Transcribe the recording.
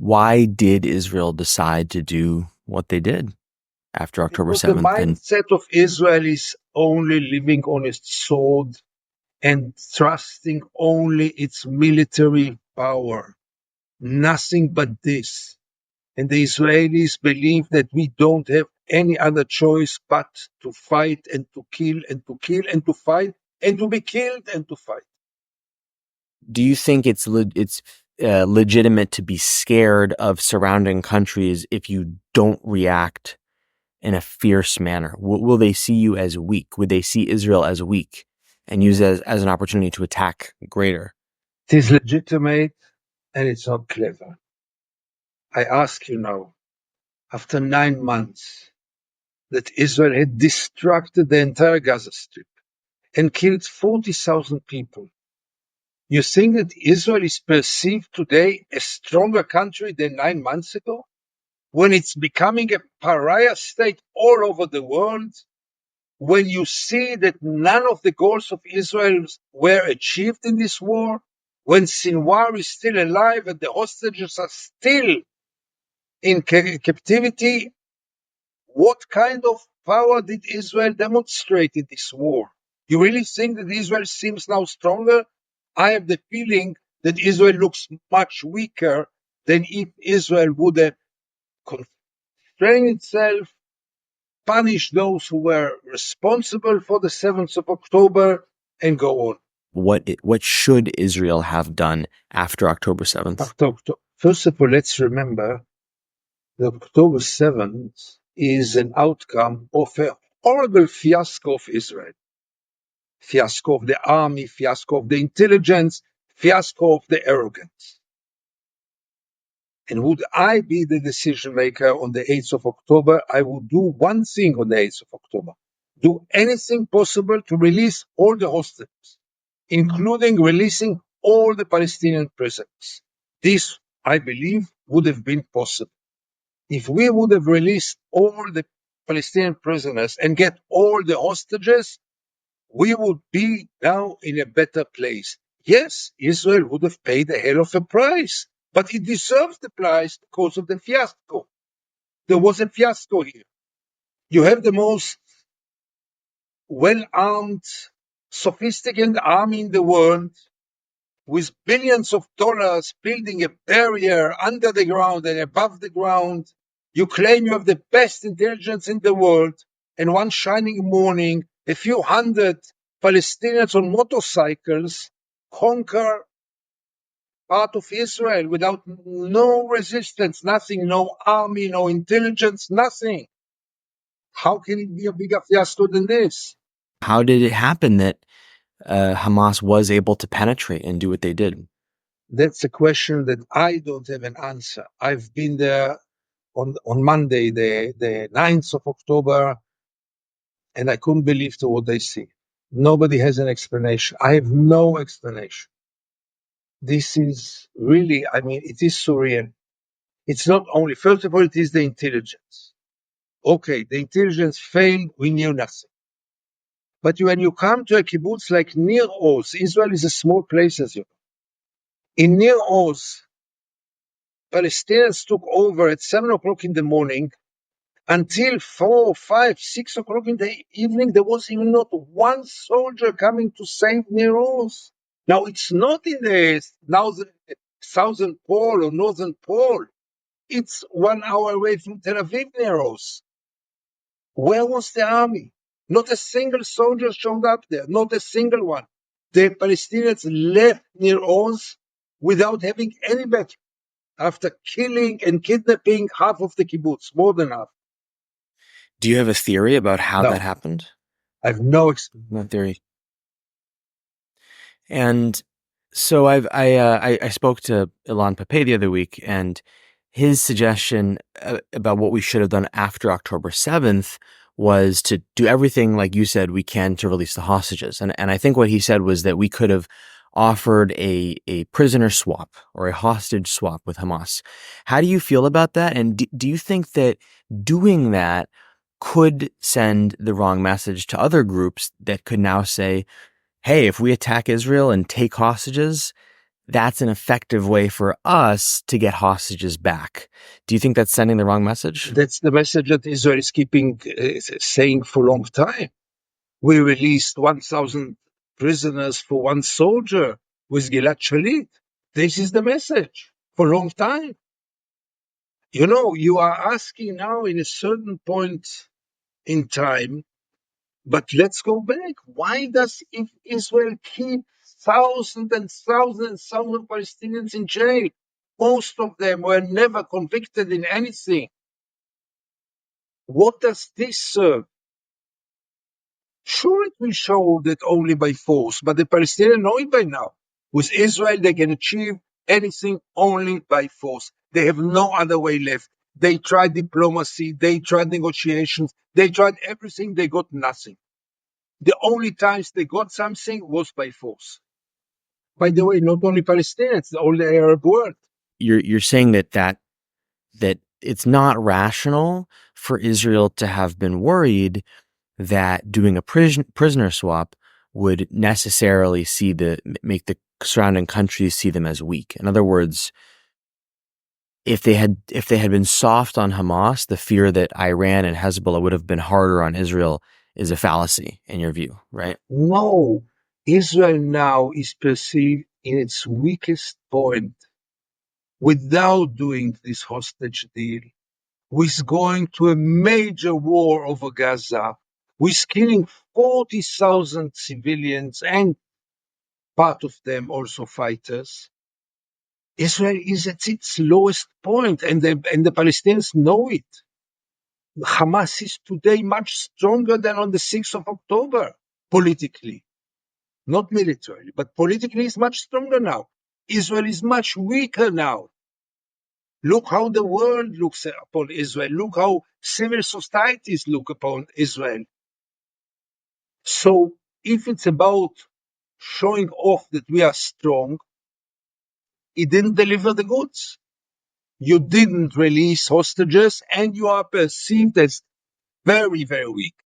Why did Israel decide to do what they did after October Because the 7th? And mindset of Israel is only living on its sword and trusting only its military power. Nothing but this. And the Israelis believe that we don't have any other choice but to fight and to kill and to kill and to fight and to be killed and to fight. do you think it's legitimate to be scared of surrounding countries if you don't react in a fierce manner? Will they see you as weak? Would they see Israel as weak and use it as an opportunity to attack greater? It is legitimate and it's not clever. I ask you now, after 9 months that Israel had destructed the entire Gaza Strip and killed 40,000 people, you think that Israel is perceived today a stronger country than 9 months ago? When it's becoming a pariah state all over the world? When you see that none of the goals of Israel were achieved in this war? When Sinwar is still alive and the hostages are still in captivity? What kind of power did Israel demonstrate in this war? You really think that Israel seems now stronger? I have the feeling that Israel looks much weaker than if Israel would have constrained itself, punished those who were responsible for the 7th of October, and go on. What should Israel have done after October 7th? First of all, let's remember that October 7th is an outcome of a horrible fiasco of Israel. Fiasco of the army, fiasco of the intelligence, fiasco of the arrogance. And would I be the decision maker on the 8th of October, I would do one thing on the 8th of October. Do anything possible to release all the hostages, including releasing all the Palestinian prisoners. This, I believe, would have been possible. If we would have released all the Palestinian prisoners and get all the hostages, we would be now in a better place. Yes, Israel would have paid a hell of a price, but it deserves the price because of the fiasco. There was a fiasco here. You have the most well-armed, sophisticated army in the world, with billions of dollars building a barrier under the ground and above the ground. You claim you have the best intelligence in the world, and one shining morning, a few hundred Palestinians on motorcycles conquer part of Israel without no resistance, nothing, no army, no intelligence, nothing. How can it be a bigger fiasco than this? How did it happen that Hamas was able to penetrate and do what they did? That's a question that I don't have an answer. I've been there on Monday, the 9th of October, and I couldn't believe to what I see. Nobody has an explanation. I have no explanation. This is really, I mean, it is surreal. It's not only, first of all, it is the intelligence. Okay, the intelligence failed, we knew nothing. But when you come to a kibbutz like Nir Oz, Israel is a small place, as you know. In Nir Oz, Palestinians took over at 7 o'clock in the morning. Until 4, 5, 6 o'clock in the evening, there was even not one soldier coming to save Nir Oz. Now, it's not in the southern pole or northern pole. It's 1 hour away from Tel Aviv, Nir Oz. Where was the army? Not a single soldier showed up there, not a single one. The Palestinians left Nir Oz without having any battle, after killing and kidnapping half of the kibbutz, more than half. Do you have a theory about how No. that happened? I have no No theory. And so I spoke to Ilan Pape the other week, and his suggestion about what we should have done after October 7th was to do everything, like you said, we can to release the hostages. And I think what he said was that we could have offered a prisoner swap or a hostage swap with Hamas. How do you feel about that? And do you think that doing that could send the wrong message to other groups that could now say, hey, if we attack Israel and take hostages, that's an effective way for us to get hostages back. Do you think that's sending the wrong message? That's the message that Israel is keeping saying for a long time. We released 1,000 prisoners for one soldier with Gilad Shalit. This is the message for a long time. You know, you are asking now in a certain point in time, but let's go back. Why does Israel keep thousands and thousands and thousands of Palestinians in jail? Most of them were never convicted in anything. What does this serve? Sure, it will show that only by force, but the Palestinians know it by now. With Israel, they can achieve anything only by force. They have no other way left. They tried diplomacy, they tried negotiations, they tried everything, they got nothing. The only times they got something was by force. By the way, not only Palestinians, the whole Arab world. You're saying that it's not rational for Israel to have been worried that doing a prisoner swap would necessarily make the surrounding countries see them as weak. In other words, if they had been soft on Hamas, the fear that Iran and Hezbollah would have been harder on Israel is a fallacy in your view, right? No, Israel now is perceived in its weakest point without doing this hostage deal, with going to a major war over Gaza, with killing 40,000 civilians and part of them also fighters. Israel is at its lowest point, and the Palestinians know it. Hamas is today much stronger than on the 6th of October, politically. Not militarily, but politically is much stronger now. Israel is much weaker now. Look how the world looks upon Israel. Look how civil societies look upon Israel. So if it's about showing off that we are strong, it didn't deliver the goods. You didn't release hostages, and you are perceived as very, very weak.